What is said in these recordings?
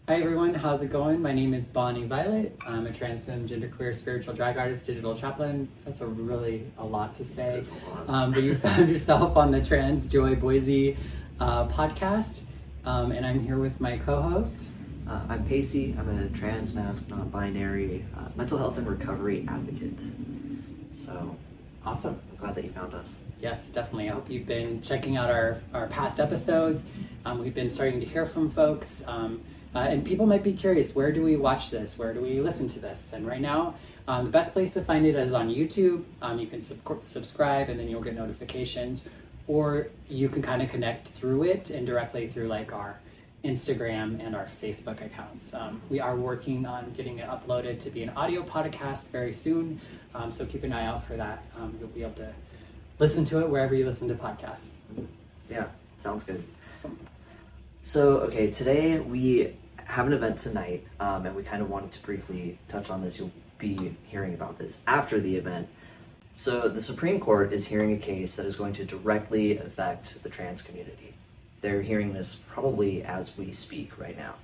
Hi everyone, how's it going? My name is Bonnie Violet. I'm a trans femme, genderqueer, spiritual drag artist, digital chaplain. That's a lot to say. That's a lot. But you found yourself on the Trans Joy BOISE podcast, and I'm here with my co-host. I'm Pacey. I'm a trans, masc, non-binary, mental health and recovery advocate. So, Awesome. I'm glad that you found us. Yes, definitely. I hope you've been checking out our past episodes. We've been starting to hear from folks. And people might be curious, where do we watch this? Where do we listen to this? And right now, the best place to find it is on YouTube. You can subscribe and then you'll get notifications. Or you can kind of connect through it indirectly through like our Instagram and our Facebook accounts. We are working on getting it uploaded to be an audio podcast very soon. So keep an eye out for that. You'll be able to listen to it wherever you listen to podcasts. Yeah, sounds good. Awesome. So, okay, today we have an event tonight, and we kind of wanted to briefly touch on this. You'll be hearing about this after the event. So, the Supreme Court is hearing a case that is going to directly affect the trans community. They're hearing this probably as we speak right now.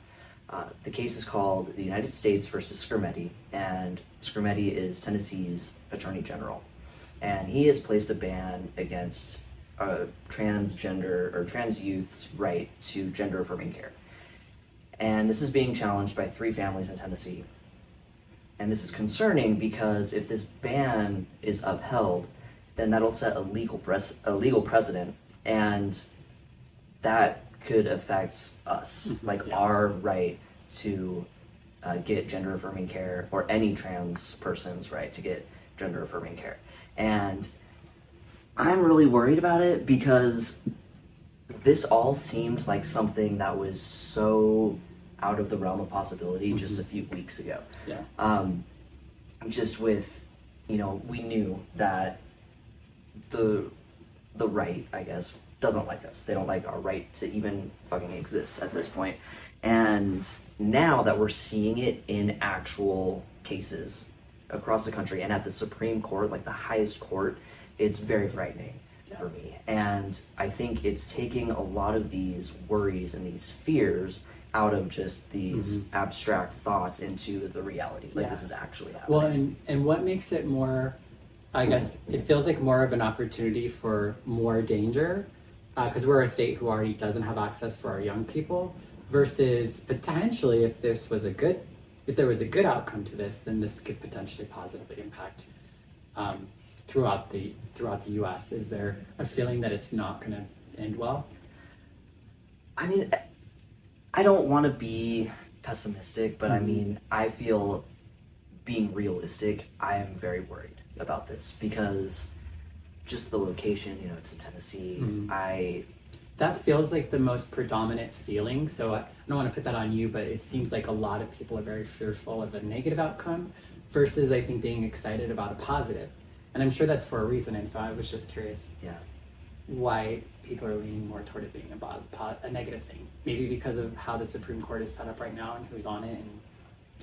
The case is called the United States versus Skrmetti, and Skrmetti is Tennessee's Attorney General. And he has placed a ban against transgender or trans youth's right to gender-affirming care. And this is being challenged by 3 families in Tennessee. And this is concerning because if this ban is upheld, then that'll set a legal precedent, and that could affect us, our right to get gender-affirming care, or any trans person's right to get gender-affirming care. And I'm really worried about it because this all seemed like something that was so out of the realm of possibility just a few weeks ago. Yeah. Just with, we knew that the right, I guess, doesn't like us. They don't like our right to even fucking exist at this point. And now that we're seeing it in actual cases across the country and at the Supreme Court, like the highest court, it's very frightening for me. And I think it's taking a lot of these worries and these fears out of just these abstract thoughts into the reality. This is actually happening. Well, and what makes it more, I guess, it feels like more of an opportunity for more danger, because we're a state who already doesn't have access for our young people, versus potentially if there was a good outcome to this, then this could potentially positively impact throughout the U.S. Is there a feeling that it's not going to end well? I mean, I don't want to be pessimistic, but I mean, I feel, being realistic, I am very worried about this because just the location, it's in Tennessee. That feels like the most predominant feeling. So I don't want to put that on you, but it seems like a lot of people are very fearful of a negative outcome versus, I think, being excited about a positive. And I'm sure that's for a reason. And so I was just curious why people are leaning more toward it being a negative thing. Maybe because of how the Supreme Court is set up right now and who's on it and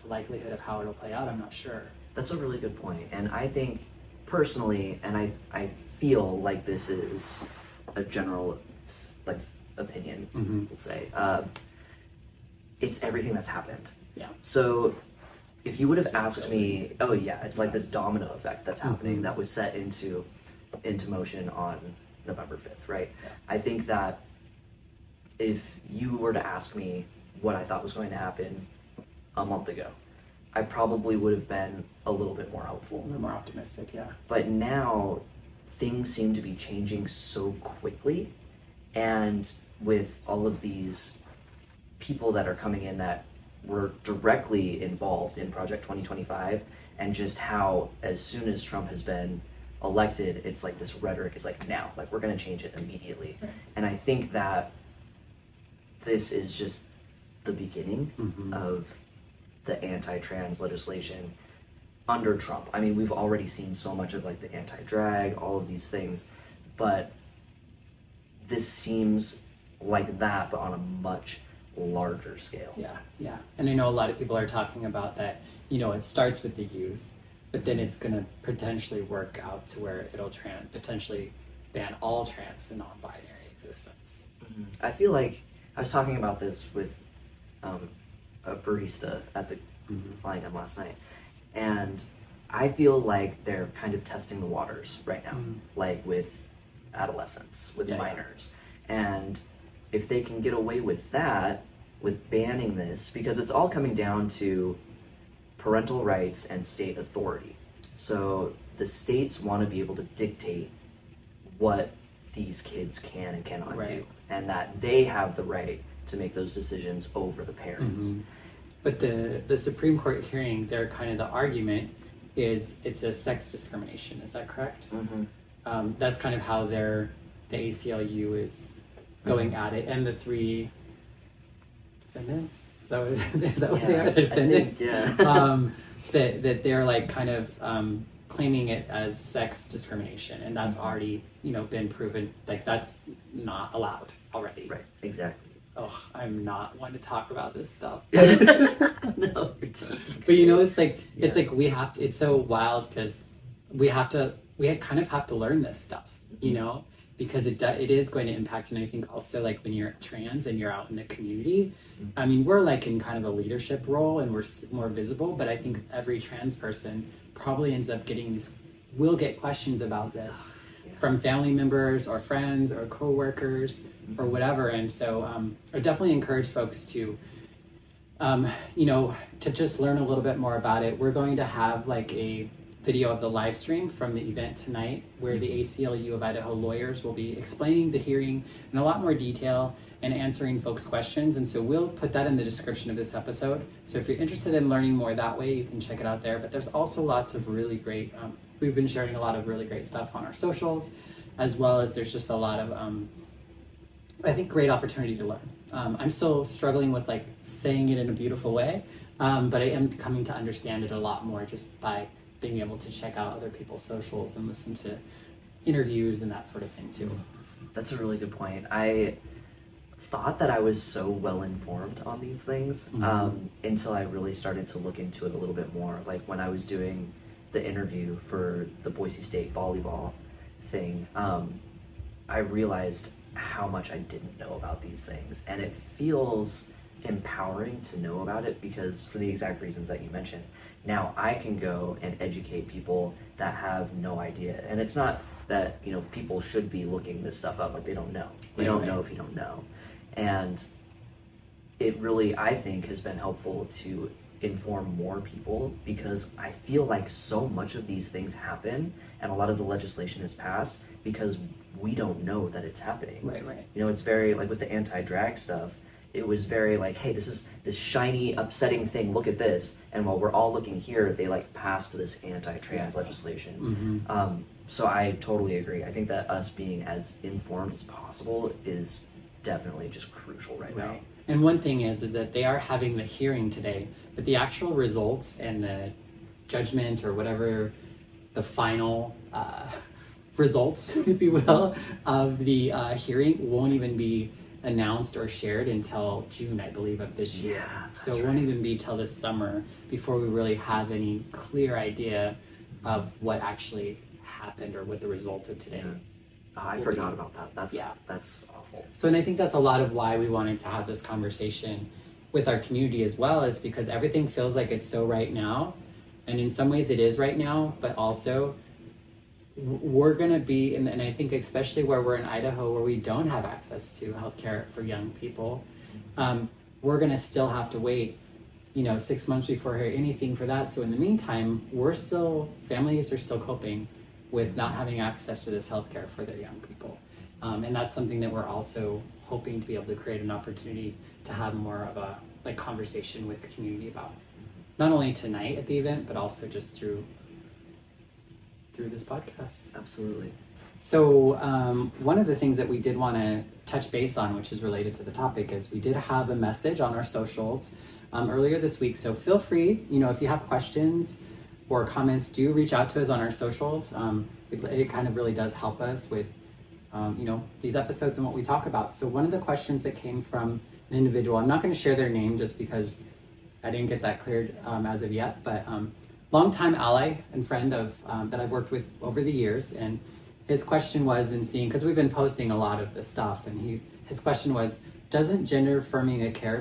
the likelihood of how it'll play out. I'm not sure. That's a really good point. And I think personally, and I feel like this is a general opinion, we'll say, it's everything that's happened. Yeah. So if you would have asked me, it's like this domino effect that's happening that was set into motion on November 5th, right? Yeah. I think that if you were to ask me what I thought was going to happen a month ago, I probably would have been a little bit more hopeful. A little more optimistic, yeah. But now things seem to be changing so quickly, and with all of these people that are coming in that were directly involved in Project 2025, and just how as soon as Trump has been elected, it's like this rhetoric is like, now, like, we're going to change it immediately. Right. And I think that this is just the beginning of the anti-trans legislation under Trump. I mean, we've already seen so much of like the anti-drag, all of these things, but this seems like that, but on a much larger scale. Yeah. And I know a lot of people are talking about that, it starts with the youth, but then it's going to potentially work out to where it'll potentially ban all trans and non-binary existence. I feel like I was talking about this with a barista at the Mm-hmm. Flying M last night, and I feel like they're kind of testing the waters right now, like with adolescents, with minors. And if they can get away with that, with banning this, because it's all coming down to parental rights and state authority. So the states want to be able to dictate what these kids can and cannot do, and that they have the right to make those decisions over the parents. Mm-hmm. But the Supreme Court hearing, their kind of the argument is it's a sex discrimination. Is that correct? Mm-hmm. That's kind of how the ACLU is going at it, and the three defendants. Is that what they are? The defendants. That they're like kind of claiming it as sex discrimination, and that's already been proven. Like that's not allowed already. Right. Exactly. Oh, I'm not one to talk about this stuff. No. But it's like it's like we have to. It's so wild because we kind of have to learn this stuff, because it is going to impact. And I think also like when you're trans and you're out in the community, I mean, we're like in kind of a leadership role and we're more visible. But I think every trans person probably ends up will get questions about this from family members or friends or coworkers or whatever. And so I definitely encourage folks to, to just learn a little bit more about it. We're going to have like a video of the live stream from the event tonight where the ACLU of Idaho lawyers will be explaining the hearing in a lot more detail and answering folks' questions. And so we'll put that in the description of this episode. So if you're interested in learning more that way, you can check it out there. But there's also lots of really great, we've been sharing a lot of really great stuff on our socials, as well as there's just a lot of, I think, great opportunity to learn. I'm still struggling with like saying it in a beautiful way, but I am coming to understand it a lot more just by being able to check out other people's socials and listen to interviews and that sort of thing too. That's a really good point. I thought that I was so well informed on these things until I really started to look into it a little bit more. Like when I was doing the interview for the Boise State volleyball thing, I realized how much I didn't know about these things, and it feels empowering to know about it because for the exact reasons that you mentioned. Now I can go and educate people that have no idea, and it's not that people should be looking this stuff up, like they don't know. You don't know if you don't know. And it really, I think, has been helpful to inform more people because I feel like so much of these things happen and a lot of the legislation is passed because we don't know that it's happening. Right. It's very like with the anti-drag stuff, it was very like, hey, this is this shiny, upsetting thing, look at this. And while we're all looking here, they like passed this anti-trans legislation. So I totally agree. I think that us being as informed as possible is definitely just crucial right now. And one thing is that they are having the hearing today, but the actual results and the judgment or whatever the final results, if you will, of the hearing won't even be announced or shared until June, I believe, of this year. Yeah, so it won't even be till this summer before we really have any clear idea of what actually happened or what the result of today. I forgot about that. That's awful. So, and I think that's a lot of why we wanted to have this conversation with our community as well, is because everything feels like it's so right now. And in some ways it is right now, but also we're going to be, and I think especially where we're in Idaho, where we don't have access to healthcare for young people, we're going to still have to wait, 6 months before we hear anything for that. So in the meantime, families are still coping with not having access to this healthcare for their young people. And that's something that we're also hoping to be able to create an opportunity to have more of a conversation with the community about. Not only tonight at the event, but also just through this podcast. Absolutely. So one of the things that we did want to touch base on, which is related to the topic, is we did have a message on our socials earlier this week. So feel free, if you have questions or comments, do reach out to us on our socials. It kind of really does help us with, these episodes and what we talk about. So one of the questions that came from an individual, I'm not going to share their name just because I didn't get that cleared as of yet, but longtime ally and friend of that I've worked with over the years. And his question was, because we've been posting a lot of this stuff, and his question was, doesn't gender affirming a care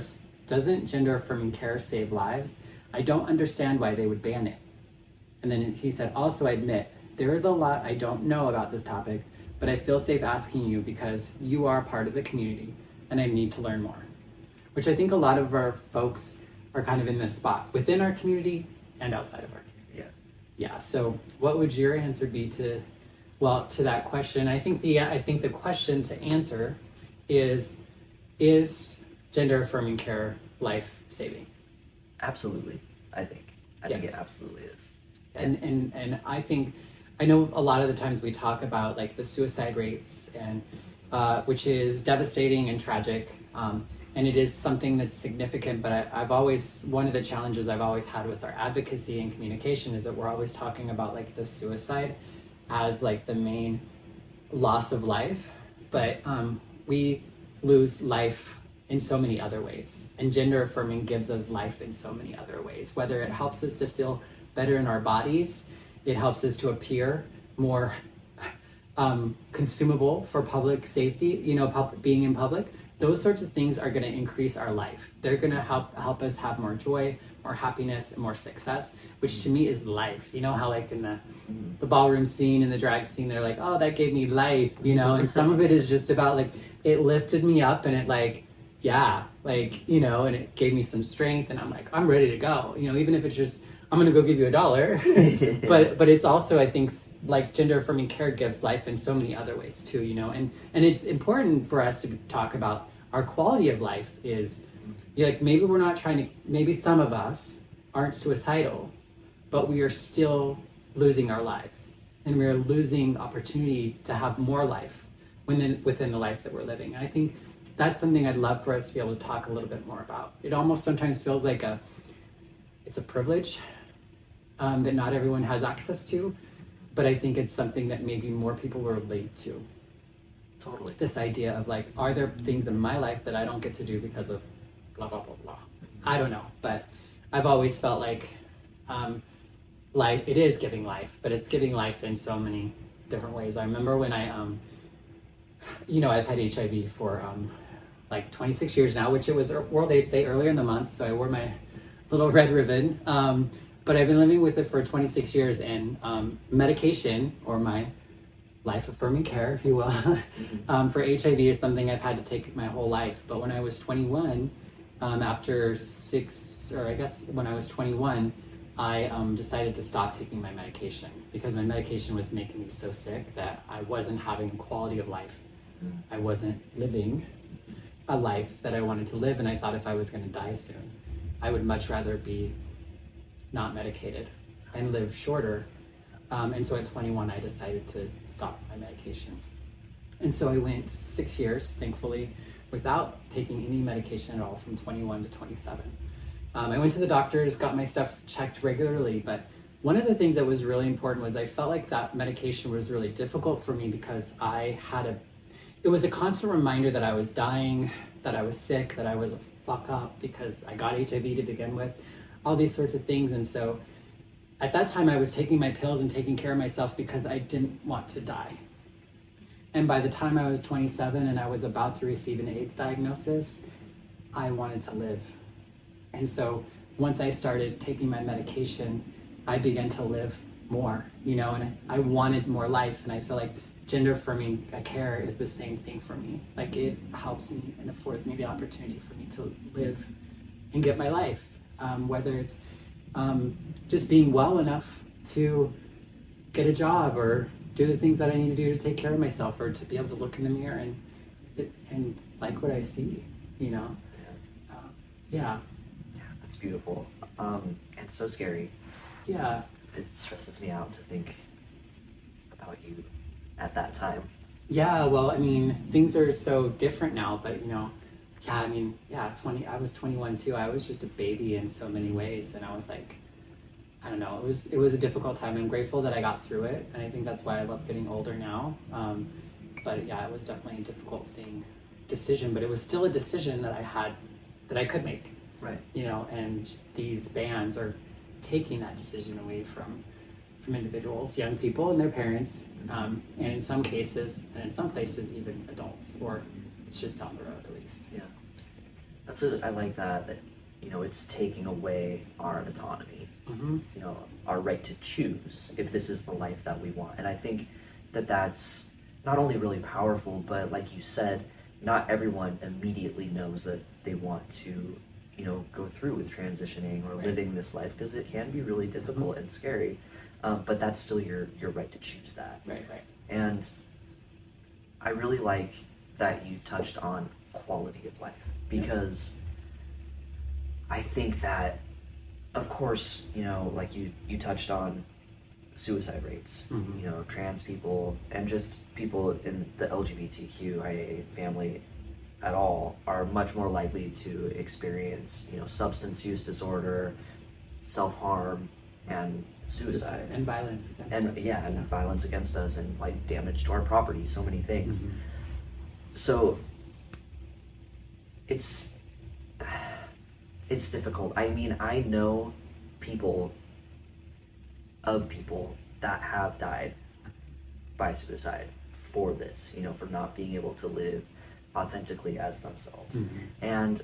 doesn't gender-affirming care save lives? I don't understand why they would ban it. And then he said, also, I admit, there is a lot I don't know about this topic, but I feel safe asking you because you are part of the community and I need to learn more. Which I think a lot of our folks are kind of in this spot within our community and outside of our community. Yeah. So what would your answer be to that question? I think the question to answer is gender-affirming care life-saving? Absolutely, I think it absolutely is. And I know a lot of the times we talk about like the suicide rates and which is devastating and tragic, and it is something that's significant. But one of the challenges I've always had with our advocacy and communication is that we're always talking about like the suicide as like the main loss of life, but we lose life in so many other ways, and gender affirming gives us life in so many other ways. Whether it helps us to feel better in our bodies, it helps us to appear more consumable for public safety, being in public. Those sorts of things are going to increase our life. They're going to help us have more joy, more happiness, and more success, which to me is life. You know how like in the ballroom scene and the drag scene, they're like, oh, that gave me life, and some of it is just about like, it lifted me up and it like, yeah, like, and it gave me some strength and I'm like, I'm ready to go, even if it's just, I'm going to go give you $1. but it's also, I think, like gender affirming care gives life in so many other ways too, and it's important for us to talk about our quality of life is like, maybe some of us aren't suicidal, but we are still losing our lives and we're losing opportunity to have more life within the lives that we're living. And I think that's something I'd love for us to be able to talk a little bit more about. It almost sometimes feels like it's a privilege that not everyone has access to, but I think it's something that maybe more people will relate to. Totally. This idea of like, are there things in my life that I don't get to do because of blah, blah, blah, blah. I don't know, but I've always felt like life, it is giving life, but it's giving life in so many different ways. I remember when I've had HIV for like 26 years now, which it was World AIDS Day earlier in the month, so I wore my little red ribbon. But I've been living with it for 26 years, and medication, or my life-affirming care, if you will, for HIV is something I've had to take my whole life. But when I was 21, when I was 21, I decided to stop taking my medication because my medication was making me so sick that I wasn't having quality of life. I wasn't living a life that I wanted to live, and I thought if I was going to die soon, I would much rather be not medicated and live shorter. And so at 21, I decided to stop my medication. And so I went 6 years, thankfully, without taking any medication at all from 21 to 27. I went to the doctors, got my stuff checked regularly, but one of the things that was really important was I felt like that medication was really difficult for me because it was a constant reminder that I was dying, that I was sick, that I was a fuck up because I got HIV to begin with, all these sorts of things. And so at that time I was taking my pills and taking care of myself because I didn't want to die. And by the time I was 27 and I was about to receive an AIDS diagnosis, I wanted to live. And so once I started taking my medication, I began to live more, and I wanted more life. And I feel like gender affirming care is the same thing for me. Like, it helps me and affords me the opportunity for me to live and get my life, whether it's just being well enough to get a job or do the things that I need to do to take care of myself, or to be able to look in the mirror and like what I see, Yeah, that's beautiful. It's so scary. Yeah. It stresses me out to think about you at that time. Yeah, well, I mean, things are so different now, but I was 21 too. I was just a baby in so many ways, and I was like, I don't know, it was a difficult time. I'm grateful that I got through it, and I think that's why I love getting older now. But yeah, it was definitely a difficult decision, but it was still a decision that I could make. Right. And these bans are taking that decision away from individuals, young people and their parents, and in some cases, and in some places, even adults, or it's just down the road at least. Yeah. I like that, it's taking away our autonomy, our right to choose if this is the life that we want. And I think that that's not only really powerful, but like you said, not everyone immediately knows that they want to, go through with transitioning or living this life, because it can be really difficult and scary. But that's still your right to choose that. Right. And I really like that you touched on quality of life, because I think that, of course, like you touched on suicide rates, trans people and just people in the LGBTQIA family at all are much more likely to experience, substance use disorder, self-harm, and suicide. And violence against us. And violence against us, and like damage to our property, so many things. So it's difficult. I mean, I know people that have died by suicide for this, for not being able to live authentically as themselves. And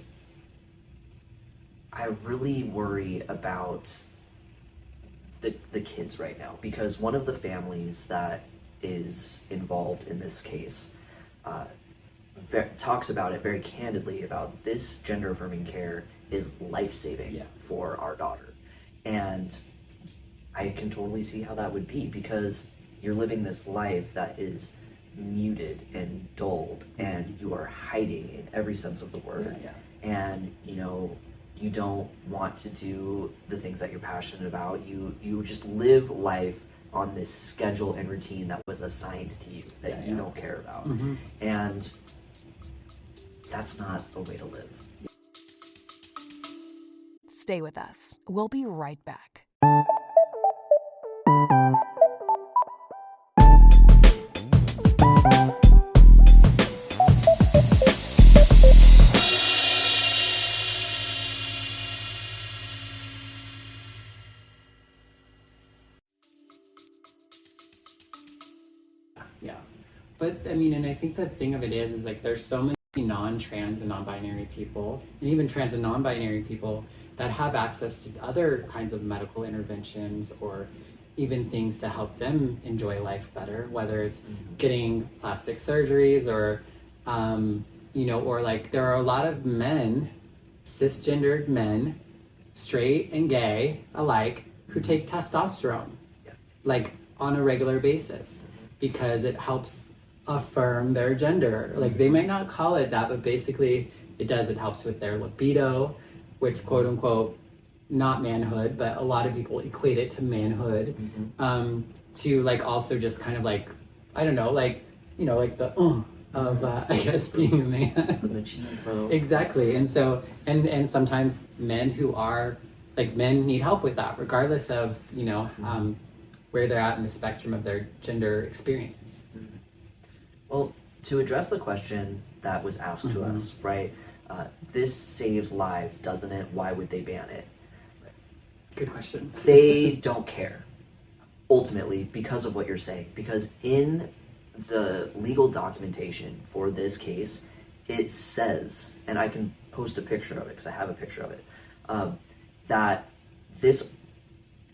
I really worry about the kids right now, because one of the families that is involved in this case talks about it very candidly, about this gender affirming care is life-saving for our daughter. And I can totally see how that would be, because you're living this life that is muted and dulled, and you are hiding in every sense of the word. And you don't want to do the things that you're passionate about. You just live life on this schedule and routine that was assigned to you that you don't care about. And that's not a way to live. Stay with us. We'll be right back. But I mean, and I think the thing of it is like there's so many non-trans and non-binary people, and even trans and non-binary people, that have access to other kinds of medical interventions, or even things to help them enjoy life better, whether it's getting plastic surgeries, or or like there are a lot of men, cisgendered men, straight and gay alike, who take testosterone like on a regular basis, because it helps affirm their gender. Like they might not call it that, but basically it does. It helps with their libido, which quote unquote not manhood, but a lot of people equate it to manhood. To like also just kind of like, I don't know, like like the of I guess being a man. The machismo. Exactly. And so and sometimes men who are like, men need help with that, regardless of where they're at in the spectrum of their gender experience. Well, to address the question that was asked to us, right? This saves lives, doesn't it? Why would they ban it? Good question. They don't care, ultimately, because of what you're saying. Because in the legal documentation for this case, it says, and I can post a picture of it because I have a picture of it, that this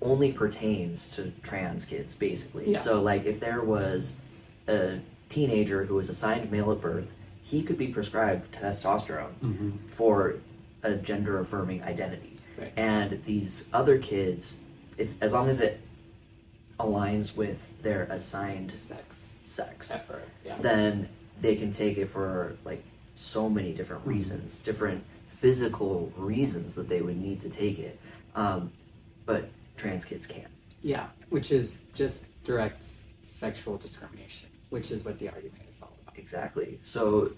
only pertains to trans kids, basically. So, like, if there was a teenager who was assigned male at birth, he could be prescribed testosterone for a gender affirming identity. And these other kids, as long as it aligns with their assigned sex at birth, then they can take it for like so many different reasons, different physical reasons that they would need to take it. But trans kids can't. Yeah, which is just direct sexual discrimination, which is what the argument is all about. Exactly. So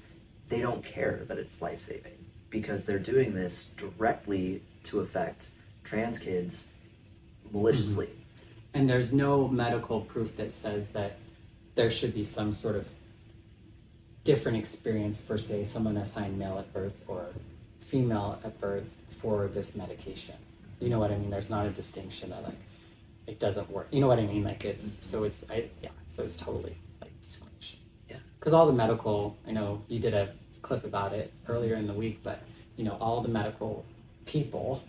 they don't care that it's life-saving, because they're doing this directly to affect trans kids maliciously. And there's no medical proof that says that there should be some sort of different experience for, say, someone assigned male at birth or female at birth for this medication. You know what I mean? There's not a distinction that like it doesn't work. You know what I mean? Like it's so it's totally like discrimination. Yeah. Because all the medical, I know you did a clip about it earlier in the week, but all the medical people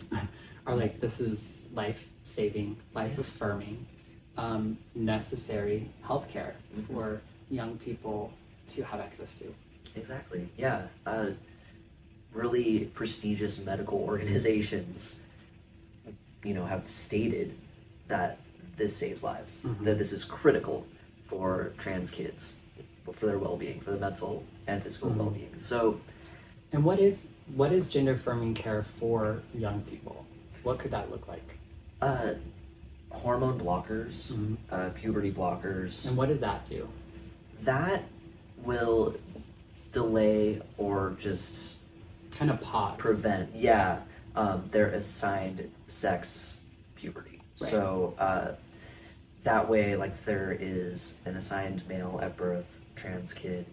are like, this is life-saving, life-affirming, necessary healthcare for young people to have access to. Exactly. Yeah. Really prestigious medical organizations, have stated that this saves lives, that this is critical for trans kids, for their well-being, for their mental and physical well-being. So, and what is gender-affirming care for young people? What could that look like? Hormone blockers, puberty blockers. And what does that do? That will delay or just kind of pause, prevent, their assigned sex puberty. Right. So that way, like, if there is an assigned male at birth, trans kid,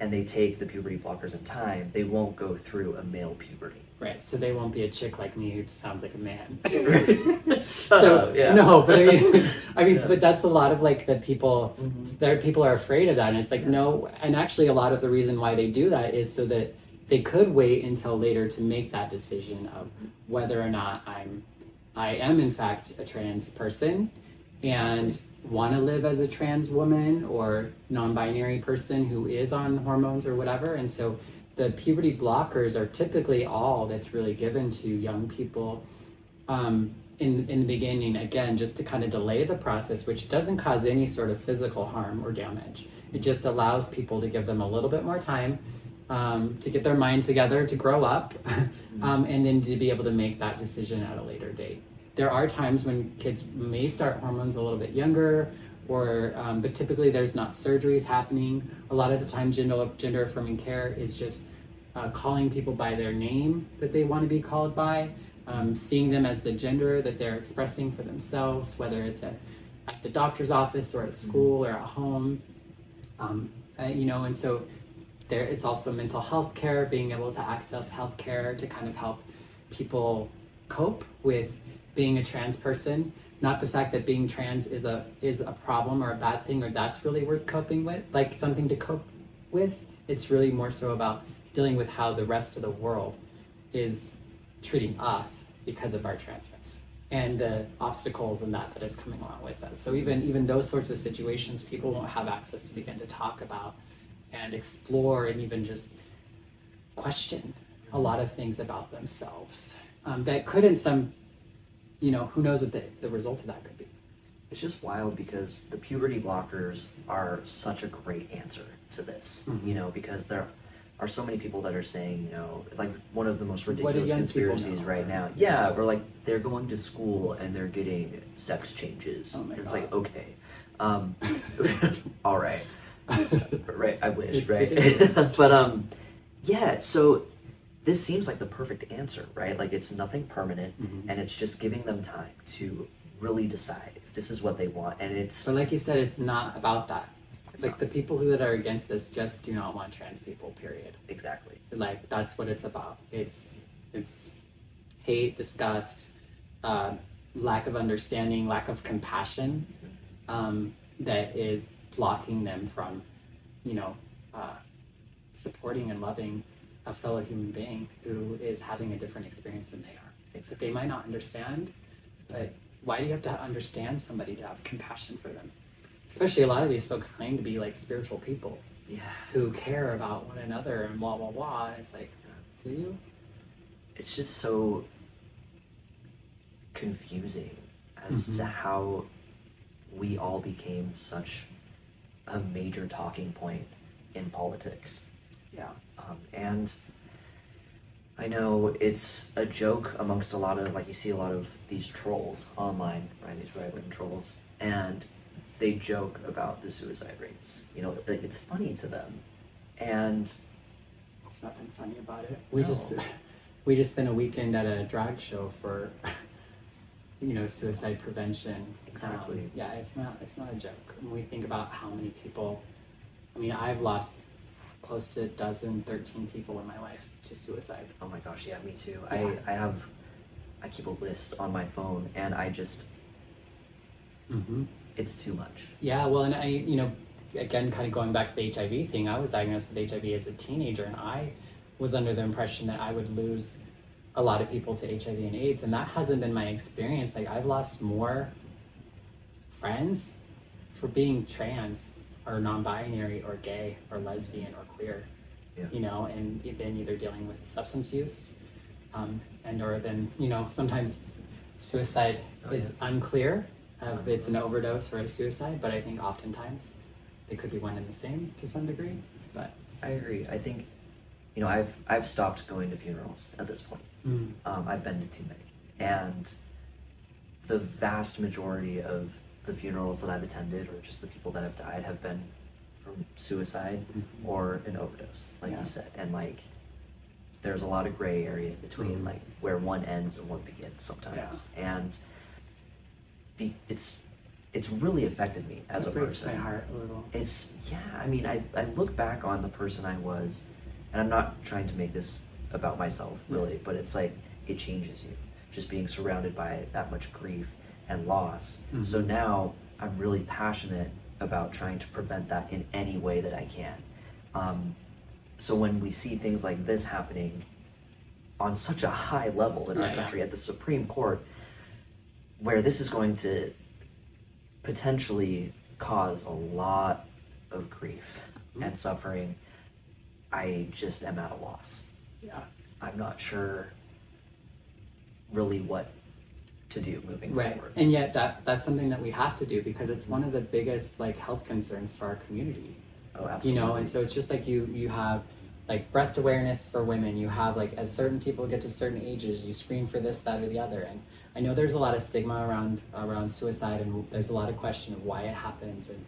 and they take the puberty blockers in time, they won't go through a male puberty. Right, so they won't be a chick like me who sounds like a man. Yeah. No, but but that's a lot of like the people. People are afraid of that, and it's like no. And actually, a lot of the reason why they do that is so that they could wait until later to make that decision of whether or not I am in fact a trans person, and want to live as a trans woman or non-binary person who is on hormones or whatever, and so. The puberty blockers are typically all that's really given to young people in the beginning, again, just to kind of delay the process, which doesn't cause any sort of physical harm or damage. It just allows people to give them a little bit more time to get their mind together, to grow up, and then to be able to make that decision at a later date. There are times when kids may start hormones a little bit younger, but typically there's not surgeries happening. A lot of the time gender-affirming care is just calling people by their name that they want to be called by, seeing them as the gender that they're expressing for themselves, whether it's at the doctor's office or at school or at home. And so it's also mental health care, being able to access health care to kind of help people cope with being a trans person. Not the fact that being trans is a problem or a bad thing, or that's really worth coping with, like something to cope with. It's really more so about dealing with how the rest of the world is treating us because of our transness and the obstacles and that is coming along with us. So even those sorts of situations, people won't have access to begin to talk about and explore and even just question a lot of things about themselves that could in some, who knows what the result of that could be. It's just wild because the puberty blockers are such a great answer to this, because there are so many people that are saying, like one of the most ridiculous conspiracies right now. Yeah, we're like, they're going to school and they're getting sex changes. Oh my it's God. like, okay. All right. Right, I wish, It's right? ridiculous. But yeah, so this seems like the perfect answer, right? Like it's nothing permanent and it's just giving them time to really decide if this is what they want. And it's So like you said, it's not about that. It's like not. the people that are against this just do not want trans people, period. exactly. Like that's what it's about. It's hate, disgust, lack of understanding, lack of compassion that is blocking them from, supporting and loving a fellow human being who is having a different experience than they are. Exactly. They might not understand, but why do you have to understand somebody to have compassion for them? Especially a lot of these folks claim to be like spiritual people Yeah. who care about one another and blah, blah, blah. And it's like, do you? It's just so confusing as to how we all became such a major talking point in politics. Yeah. And I know it's a joke amongst a lot of, like, you see a lot of these trolls online, right? These right-wing trolls, and they joke about the suicide rates. It's funny to them, and There's nothing funny about it. We just spent a weekend at a drag show for, suicide prevention. Exactly. Yeah, it's not a joke. When we think about how many people, I've lost close to 13 people in my life to suicide. oh my gosh, yeah, me too. Yeah. I keep a list on my phone, and I just it's too much. Yeah, well, and I, again, kind of going back to the HIV thing, I was diagnosed with HIV as a teenager, and I was under the impression that I would lose a lot of people to HIV and AIDS, and that hasn't been my experience. Like, I've lost more friends for being trans or non-binary or gay or lesbian or queer, you know, and then either dealing with substance use, and or then, you know, sometimes suicide is unclear if it's an overdose or a suicide, but I think oftentimes they could be one and the same to some degree. But I agree. I think, you know, I've stopped going to funerals at this point. I've been to too many, and the vast majority of the funerals that I've attended, or just the people that have died, have been from suicide or an overdose, like you said. And like, there's a lot of gray area between like where one ends and one begins sometimes, and it's really affected me as a person. Breaks my heart a little. It's I mean, I look back on the person I was, and I'm not trying to make this about myself really, but it's like, it changes you just being surrounded by that much grief and loss. So now I'm really passionate about trying to prevent that in any way that I can. So when we see things like this happening on such a high level in our country at the Supreme Court, where this is going to potentially cause a lot of grief and suffering, I just am at a loss. I'm not sure really what to do moving forward. And yet that's something that we have to do, because it's one of the biggest like health concerns for our community. Oh, absolutely. You know, and so it's just like you have like breast awareness for women. You have like, as certain people get to certain ages, you screen for this, that, or the other. And I know there's a lot of stigma around suicide, and there's a lot of question of why it happens, and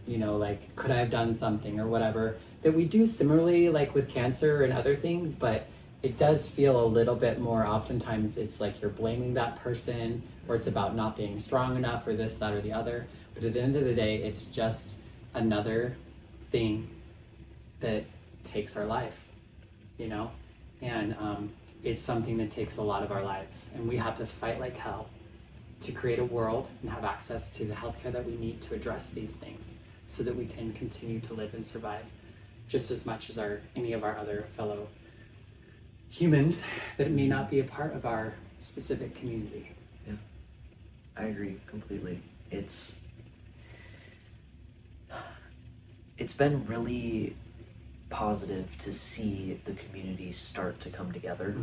you know, like, could I have done something or whatever, that we do similarly like with cancer and other things, but it does feel a little bit more, oftentimes it's like you're blaming that person, or it's about not being strong enough, or this, that, or the other. But at the end of the day, it's just another thing that takes our life, you know? And it's something that takes a lot of our lives, and we have to fight like hell to create a world and have access to the healthcare that we need to address these things, so that we can continue to live and survive just as much as any of our other fellow humans that may not be a part of our specific community. Yeah, I agree completely. It's been really positive to see the community start to come together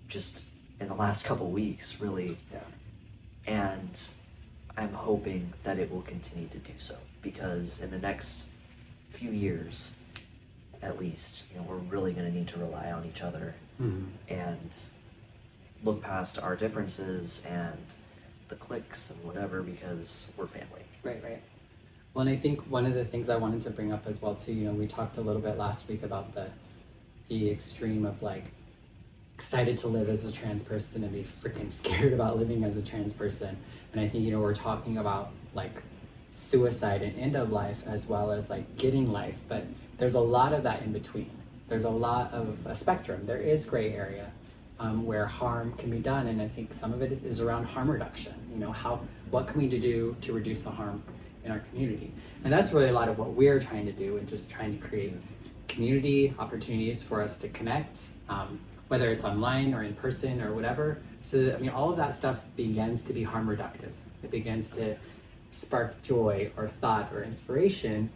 just in the last couple weeks, really. And I'm hoping that it will continue to do so, because in the next few years, at least, you know, we're really going to need to rely on each other and look past our differences and the cliques and whatever, because we're family. Right. Well, and I think one of the things I wanted to bring up as well too, you know, we talked a little bit last week about the extreme of like excited to live as a trans person and be freaking scared about living as a trans person. And I think, you know, we're talking about like suicide and end of life, as well as like getting life, but there's a lot of that in between. There's a lot of a spectrum. There is gray area where harm can be done, and I think some of it is around harm reduction. You know, what can we do to reduce the harm in our community? And that's really a lot of what we're trying to do, and just trying to create community opportunities for us to connect, whether it's online or in person or whatever. So I mean, all of that stuff begins to be harm reductive. It begins to spark joy or thought or inspiration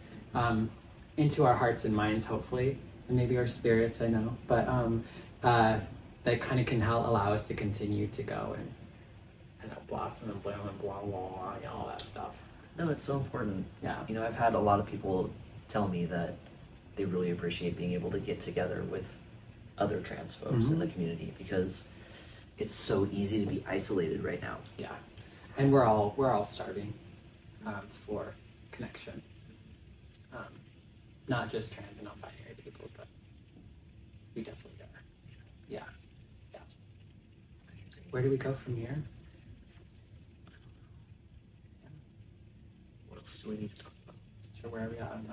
into our hearts and minds, hopefully, and maybe our spirits, I know, but that kind of can help allow us to continue to go and blossom and bloom and blah, blah, blah, you know, all that stuff. No, it's so important. Yeah. You know, I've had a lot of people tell me that they really appreciate being able to get together with other trans folks in the community, because it's so easy to be isolated right now. Yeah. And we're all starving for connection. Not just trans and non-binary people, but we definitely are. Yeah. Where do we go from here? What else do we need to talk about? So where are we at on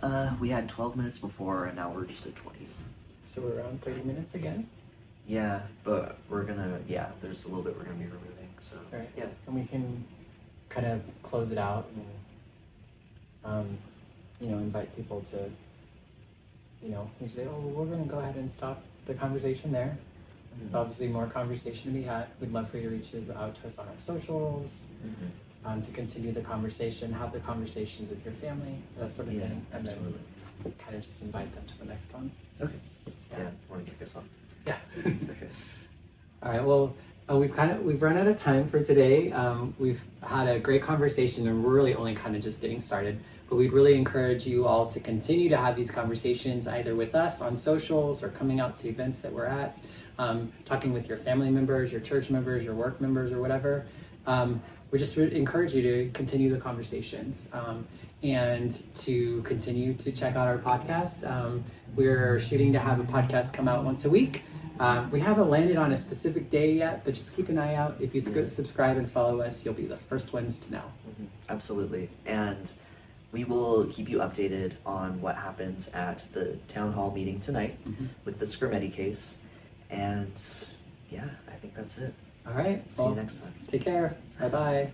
time? We had 12 minutes before, and now we're just at 20. So we're around 30 minutes again? Yeah, but we're gonna, there's a little bit we're gonna be removing, so. All right. Yeah. And we can kind of close it out and, you know, invite people to we say, oh, we're going to go ahead and stop the conversation there. There's obviously more conversation to be had. We'd love for you to reach out to us on our socials, to continue the conversation, have the conversations with your family, that sort of thing. And Absolutely. then kind of just invite them to the next one. Okay. Yeah. Want to kick us off? Yeah. Okay. All right. Well, we've run out of time for today. We've had a great conversation, and we're really only kind of just getting started. But we'd really encourage you all to continue to have these conversations either with us on socials or coming out to events that we're at, talking with your family members, your church members, your work members, or whatever. We just would encourage you to continue the conversations and to continue to check out our podcast. We're shooting to have a podcast come out once a week. We haven't landed on a specific day yet, but just keep an eye out. If you subscribe and follow us, you'll be the first ones to know. Absolutely. And we will keep you updated on what happens at the town hall meeting tonight with the Skrmetti case. And yeah, I think that's it. All right. See you next time. Take care. Bye-bye.